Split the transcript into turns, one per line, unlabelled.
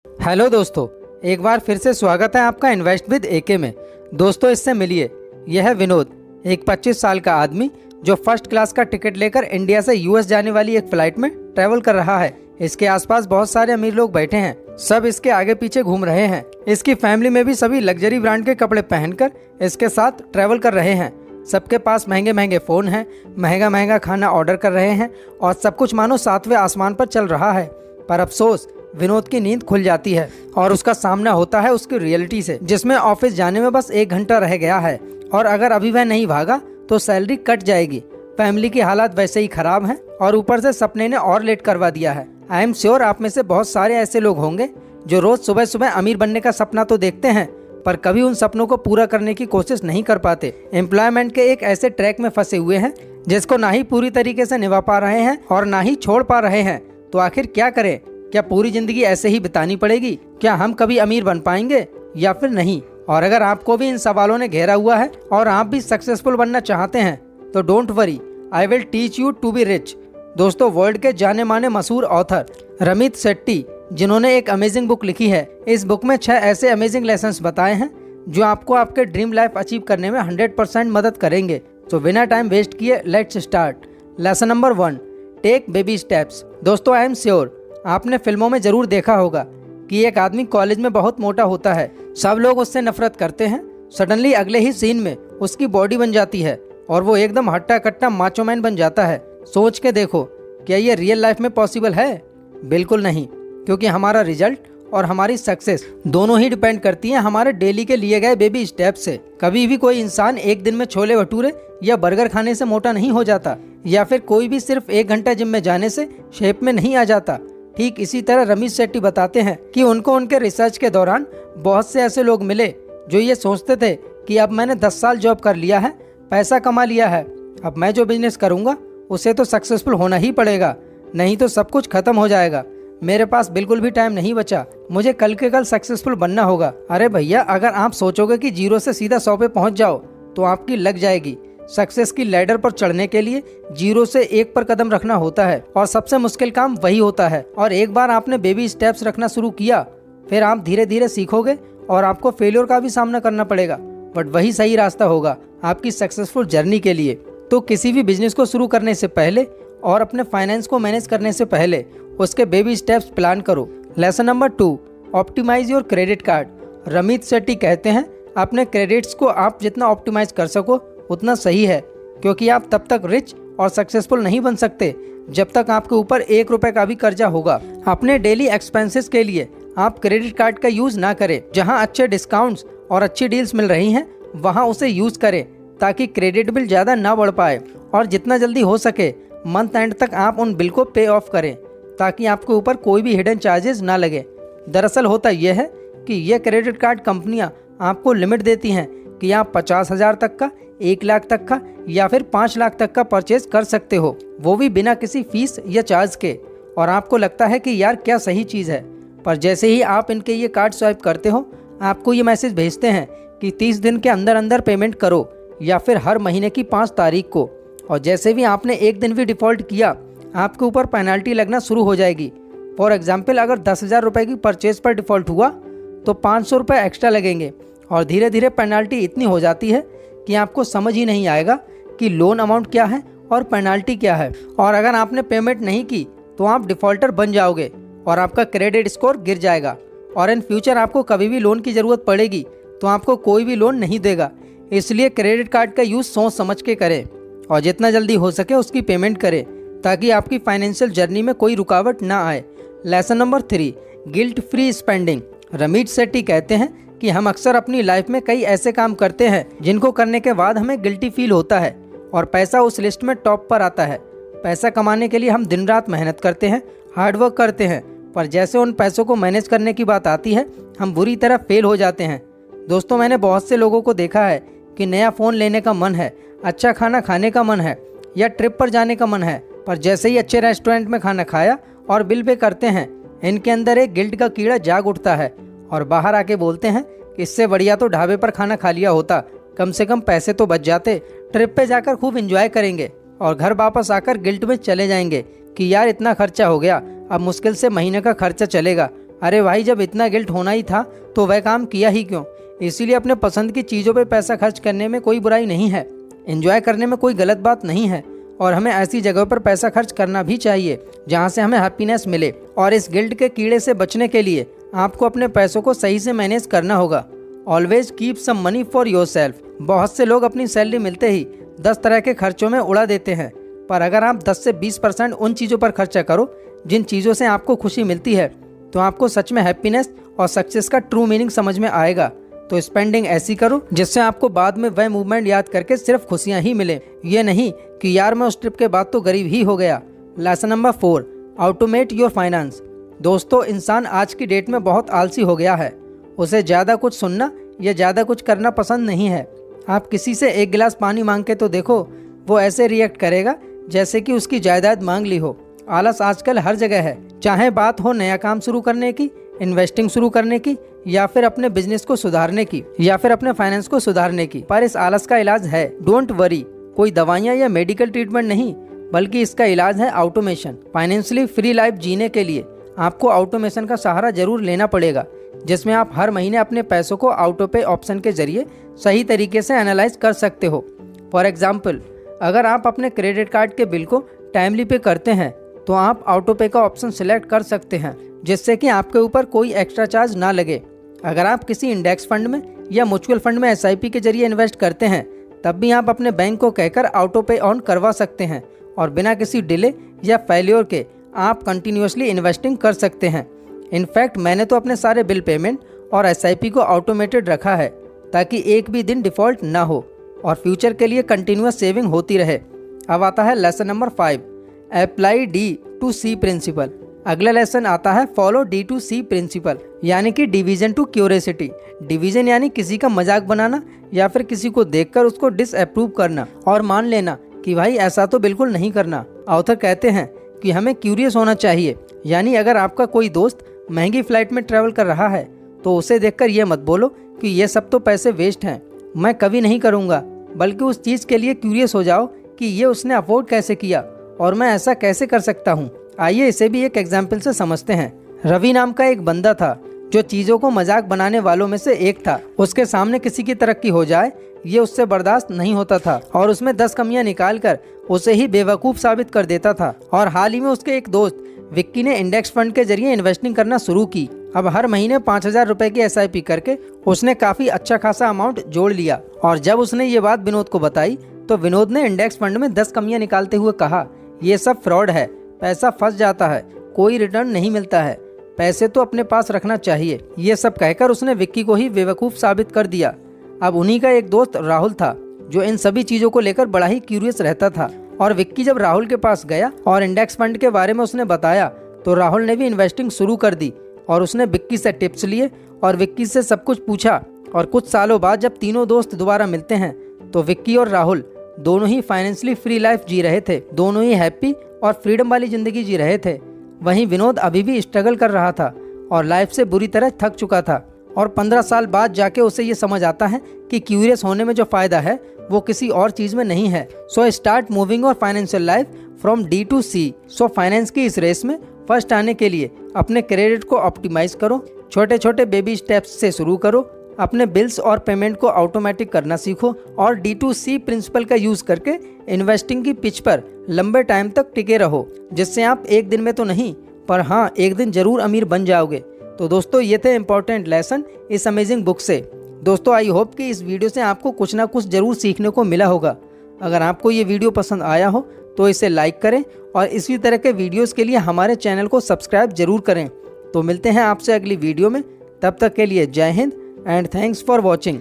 Hello दोस्तों, एक बार फिर से स्वागत है आपका इन्वेस्ट विद एके में। दोस्तों, इससे मिलिए। यह है विनोद, एक 25 साल का आदमी जो फर्स्ट क्लास का टिकट लेकर इंडिया से यूएस जाने वाली एक फ्लाइट में ट्रैवल कर रहा है। इसके आसपास बहुत सारे अमीर लोग बैठे हैं, सब इसके आगे पीछे घूम रहे हैं। इसकी फैमिली में भी सभी लग्जरी ब्रांड के कपड़े पहनकर इसके साथ ट्रैवल कर रहे हैं। सबके पास महंगे महंगे फ़ोन हैं, महंगा महंगा खाना ऑर्डर कर रहे हैं और सब कुछ मानो सातवें आसमान पर चल रहा है। पर अफसोस, विनोद की नींद खुल जाती है और उसका सामना होता है उसकी रियलिटी से, जिसमें ऑफिस जाने में बस 1 घंटा रह गया है और अगर अभी वह नहीं भागा तो सैलरी कट जाएगी। फैमिली की हालात वैसे ही खराब हैं और ऊपर से सपने ने और लेट करवा दिया है। आई एम श्योर आप में से बहुत सारे ऐसे लोग होंगे जो रोज सुबह सुबह अमीर बनने का सपना तो देखते हैं, पर कभी उन सपनों को पूरा करने की कोशिश नहीं कर पाते। एम्प्लॉयमेंट के एक ऐसे ट्रैक में फंसे हुए हैं जिसको ना ही पूरी तरीके से निभा पा रहे हैं और ना ही छोड़ पा रहे हैं। तो आखिर क्या करें? क्या पूरी जिंदगी ऐसे ही बितानी पड़ेगी? क्या हम कभी अमीर बन पाएंगे या फिर नहीं? और अगर आपको भी इन सवालों ने घेरा हुआ है और आप भी सक्सेसफुल बनना चाहते हैं तो don't worry, I will teach you to be rich. दोस्तों, वर्ल्ड के जाने माने मशहूर ऑथर रमित सेट्टी, जिन्होंने एक अमेजिंग बुक लिखी है, इस बुक में 6 ऐसे अमेजिंग लेसन्स बताए हैं जो आपको आपके ड्रीम लाइफ अचीव करने में 100% मदद करेंगे। तो बिना टाइम वेस्ट किए let's start. Lesson number 1, take baby steps. दोस्तों, आई एम श्योर आपने फिल्मों में जरूर देखा होगा कि एक आदमी कॉलेज में बहुत मोटा होता है, सब लोग उससे नफरत करते हैं। सडनली अगले ही सीन में उसकी बॉडी बन जाती है और वो एकदम हट्टा कट्टा माचो मैन बन जाता है। सोच के देखो, क्या ये रियल लाइफ में पॉसिबल है? बिल्कुल नहीं, क्योंकि हमारा रिजल्ट और हमारी सक्सेस दोनों ही डिपेंड करती हैं हमारे डेली के लिए गए बेबी स्टेप से। कभी भी कोई इंसान एक दिन में छोले भटूरे या बर्गर खाने से मोटा नहीं हो जाता, या फिर कोई भी सिर्फ 1 घंटा जिम में जाने से शेप में नहीं आ जाता। ठीक इसी तरह रमेश सेट्टी बताते हैं कि उनको उनके रिसर्च के दौरान बहुत से ऐसे लोग मिले जो ये सोचते थे कि अब मैंने 10 साल जॉब कर लिया है, पैसा कमा लिया है, अब मैं जो बिजनेस करूँगा उसे तो सक्सेसफुल होना ही पड़ेगा, नहीं तो सब कुछ खत्म हो जाएगा। मेरे पास बिल्कुल भी टाइम नहीं बचा, मुझे कल के कल सक्सेसफुल बनना होगा। अरे भैया, अगर आप सोचोगे कि 0 से सीधा 100 पे पहुंच जाओ तो आपकी लग जाएगी। सक्सेस की लैडर पर चढ़ने के लिए 0 से 1 पर कदम रखना होता है और सबसे मुश्किल काम वही होता है। और एक बार आपने बेबी स्टेप्स रखना शुरू किया, फिर आप धीरे धीरे सीखोगे और आपको फेलियर का भी सामना करना पड़ेगा, बट वही सही रास्ता होगा आपकी सक्सेसफुल जर्नी के लिए। तो किसी भी बिजनेस को शुरू करने से पहले और अपने फाइनेंस को मैनेज करने से पहले उसके बेबी स्टेप्स प्लान करो। Lesson number 2, optimise your credit card. Ramit Sethi कहते हैं अपने क्रेडिट्स को आप जितना ऑप्टिमाइज कर सको उतना सही है, क्योंकि आप तब तक रिच और सक्सेसफुल नहीं बन सकते जब तक आपके ऊपर 1 रुपए का भी कर्जा होगा। अपने डेली एक्सपेंसेस के लिए आप क्रेडिट कार्ड का यूज ना करें। जहां अच्छे डिस्काउंट्स और अच्छी डील्स मिल रही हैं वहां उसे यूज करें ताकि क्रेडिट बिल ज़्यादा ना बढ़ पाए और जितना जल्दी हो सके मंथ एंड तक आप उन बिल को पे ऑफ करें ताकि आपके ऊपर कोई भी हिडन चार्जेस ना लगे। दरअसल होता यह है कि ये क्रेडिट कार्ड कंपनियां आपको लिमिट देती हैं कि आप 50,000 तक का, 1 लाख तक का या फिर 5 लाख तक का परचेज कर सकते हो, वो भी बिना किसी फीस या चार्ज के। और आपको लगता है कि यार क्या सही चीज़ है, पर जैसे ही आप इनके ये कार्ड स्वाइप करते हो आपको ये मैसेज भेजते हैं कि 30 दिन के अंदर अंदर पेमेंट करो या फिर हर महीने की 5 तारीख को। और जैसे भी आपने एक दिन भी डिफ़ॉल्ट किया आपके ऊपर पेनल्टी लगना शुरू हो जाएगी। फॉर एग्जाम्पल, अगर 10,000 रुपये की परचेज पर डिफ़ॉल्ट हुआ तो 500 रुपये एक्स्ट्रा लगेंगे और धीरे धीरे पेनल्टी इतनी हो जाती है कि आपको समझ ही नहीं आएगा कि लोन अमाउंट क्या है और पेनल्टी क्या है। और अगर आपने पेमेंट नहीं की तो आप डिफ़ॉल्टर बन जाओगे और आपका क्रेडिट स्कोर गिर जाएगा और इन फ्यूचर आपको कभी भी लोन की ज़रूरत पड़ेगी तो आपको कोई भी लोन नहीं देगा। इसलिए क्रेडिट कार्ड का यूज़ सोच समझ के करें और जितना जल्दी हो सके उसकी पेमेंट करें ताकि आपकी फाइनेंशियल जर्नी में कोई रुकावट ना आए। Lesson number 3, guilt free spending. Ramit Sethi कहते हैं कि हम अक्सर अपनी लाइफ में कई ऐसे काम करते हैं जिनको करने के बाद हमें गिल्टी फील होता है और पैसा उस लिस्ट में टॉप पर आता है। पैसा कमाने के लिए हम दिन रात मेहनत करते हैं, हार्डवर्क करते हैं, पर जैसे उन पैसों को मैनेज करने की बात आती है हम बुरी तरह फेल हो जाते हैं। दोस्तों, मैंने बहुत से लोगों को देखा है कि नया फ़ोन लेने का मन है, अच्छा खाना खाने का मन है या ट्रिप पर जाने का मन है, पर जैसे ही अच्छे रेस्टोरेंट में खाना खाया और बिल पे करते हैं इनके अंदर एक गिल्ट का कीड़ा जाग उठता है और बाहर आके बोलते हैं कि इससे बढ़िया तो ढाबे पर खाना खा लिया होता, कम से कम पैसे तो बच जाते, ट्रिप पे जाकर खूब एंजॉय करेंगे और घर वापस आकर गिल्ट में चले जाएंगे कि यार इतना खर्चा हो गया, अब मुश्किल से महीने का खर्चा चलेगा अरे भाई, जब इतना गिल्ट होना ही था तो वह काम किया ही क्यों। इसीलिए अपने पसंद की चीज़ों पे पैसा खर्च करने में कोई बुराई नहीं है, एंजॉय करने में कोई गलत बात नहीं है, और हमें ऐसी जगहों पर पैसा खर्च करना भी चाहिए जहाँ से हमें हैप्पीनेस मिले। और इस गिल्ट के कीड़े से बचने के लिए आपको अपने पैसों को सही से मैनेज करना होगा। Always keep some money for yourself. बहुत से लोग अपनी सैलरी मिलते ही 10 तरह के खर्चों में उड़ा देते हैं, पर अगर आप 10 से 20% उन चीज़ों पर खर्चा करो जिन चीज़ों से आपको खुशी मिलती है, तो आपको सच में हैप्पीनेस और सक्सेस का ट्रू मीनिंग समझ में आएगा। तो स्पेंडिंग ऐसी करो जिससे आपको बाद में वह मूवमेंट याद करके सिर्फ खुशियाँ ही मिले, ये नहीं कि यार मैं उस ट्रिप के बाद तो गरीब ही हो गया। Lesson number 4, automate your finance. दोस्तों, इंसान आज की डेट में बहुत आलसी हो गया है। उसे ज़्यादा कुछ सुनना या ज़्यादा कुछ करना पसंद नहीं है। आप किसी से एक गिलास पानी मांग के तो देखो, वो ऐसे रिएक्ट करेगा जैसे कि उसकी जायदाद मांग ली हो। आलस आजकल हर जगह है, चाहे बात हो नया काम शुरू करने की, इन्वेस्टिंग शुरू करने की, या फिर अपने बिजनेस को सुधारने की, या फिर अपने फाइनेंस को सुधारने की। पर इस आलस का इलाज है, डोंट वरी, कोई दवाइयाँ या मेडिकल ट्रीटमेंट नहीं, बल्कि इसका इलाज है ऑटोमेशन। फाइनेंशियली फ्री लाइफ जीने के लिए आपको ऑटोमेशन का सहारा जरूर लेना पड़ेगा, जिसमें आप हर महीने अपने पैसों को ऑटो पे ऑप्शन के जरिए सही तरीके से एनालाइज कर सकते हो। फॉर एग्जाम्पल, अगर आप अपने क्रेडिट कार्ड के बिल को टाइमली पे करते हैं तो आप ऑटो पे का ऑप्शन सिलेक्ट कर सकते हैं, जिससे कि आपके ऊपर कोई एक्स्ट्रा चार्ज ना लगे। अगर आप किसी इंडेक्स फंड में या म्यूचुअल फंड में SIP के जरिए इन्वेस्ट करते हैं, तब भी आप अपने बैंक को कहकर ऑटो पे ऑन करवा सकते हैं और बिना किसी डिले या फेल्योर के आप कंटिन्यूसली इन्वेस्टिंग कर सकते हैं। इनफैक्ट मैंने तो अपने सारे बिल पेमेंट और SIP को ऑटोमेटेड रखा है, ताकि एक भी दिन डिफ़ॉल्ट ना हो और फ्यूचर के लिए कंटिन्यूस सेविंग होती रहे। अब आता है lesson number 5, apply D2C principle. अगला लेसन आता है फॉलो D2C प्रिंसिपल, यानी कि डिवीजन टू क्यूरियोसिटी। डिवीजन यानी किसी का मजाक बनाना या फिर किसी को देखकर उसको डिसअप्रूव करना और मान लेना कि भाई ऐसा तो बिल्कुल नहीं करना। ऑथर कहते हैं कि हमें क्यूरियस होना चाहिए, यानी अगर आपका कोई दोस्त महंगी फ्लाइट में ट्रैवल कर रहा है तो उसे देखकर ये मत बोलो कि ये सब तो पैसे वेस्ट हैं, मैं कभी नहीं करूँगा, बल्कि उस चीज़ के लिए क्यूरियस हो जाओ कि ये उसने अफोर्ड कैसे किया और मैं ऐसा कैसे कर सकता हूँ। आइए इसे भी एक एग्जाम्पल से समझते हैं। रवि नाम का एक बंदा था जो चीज़ों को मजाक बनाने वालों में से एक था। उसके सामने किसी की तरक्की हो जाए ये उससे बर्दाश्त नहीं होता था और उसमें 10 कमियां निकालकर उसे ही बेवकूफ़ साबित कर देता था। और हाल ही में उसके एक दोस्त विक्की ने इंडेक्स फंड के जरिए इन्वेस्टिंग करना शुरू की। अब हर महीने 5,000 रुपए की SIP करके उसने काफ़ी अच्छा खासा अमाउंट जोड़ लिया। और जब उसने ये बात विनोद को बताई तो विनोद ने इंडेक्स फंड में 10 कमियां निकालते हुए कहा, ये सब फ्रॉड है, पैसा फंस जाता है, कोई रिटर्न नहीं मिलता है, पैसे तो अपने पास रखना चाहिए। ये सब कहकर उसने विक्की को ही बेवकूफ़ साबित कर दिया। अब उन्हीं का एक दोस्त राहुल था जो इन सभी चीज़ों को लेकर बड़ा ही क्यूरियस रहता था। और विक्की जब राहुल के पास गया और इंडेक्स फंड के बारे में उसने बताया तो राहुल ने भी इन्वेस्टिंग शुरू कर दी और उसने विक्की से टिप्स लिए और विक्की से सब कुछ पूछा। और कुछ सालों बाद जब तीनों दोस्त दोबारा मिलते हैं तो विक्की और राहुल दोनों ही फाइनेंशियली फ्री लाइफ जी रहे थे, दोनों ही हैप्पी और फ्रीडम वाली ज़िंदगी जी रहे थे। वहीं विनोद अभी भी स्ट्रगल कर रहा था और लाइफ से बुरी तरह थक चुका था। और 15 साल बाद जाके उसे ये समझ आता है कि क्यूरियस होने में जो फ़ायदा है वो किसी और चीज़ में नहीं है। So start moving your financial life from D to C। So finance की इस रेस में फर्स्ट आने के लिए अपने क्रेडिट को ऑप्टिमाइज करो, छोटे छोटे बेबी स्टेप्स से शुरू करो, अपने बिल्स और पेमेंट को ऑटोमेटिक करना सीखो और D2C प्रिंसिपल का यूज़ करके इन्वेस्टिंग की पिच पर लंबे टाइम तक टिके रहो, जिससे आप एक दिन में तो नहीं पर हाँ एक दिन ज़रूर अमीर बन जाओगे। तो दोस्तों ये थे इम्पोर्टेंट लेसन इस अमेजिंग बुक से। दोस्तों आई होप कि इस वीडियो से आपको कुछ ना कुछ ज़रूर सीखने को मिला होगा। अगर आपको ये वीडियो पसंद आया हो तो इसे लाइक करें और इसी तरह के वीडियोस के लिए हमारे चैनल को सब्सक्राइब जरूर करें। तो मिलते हैं आपसे अगली वीडियो में, तब तक के लिए जय Hind and thanks for watching.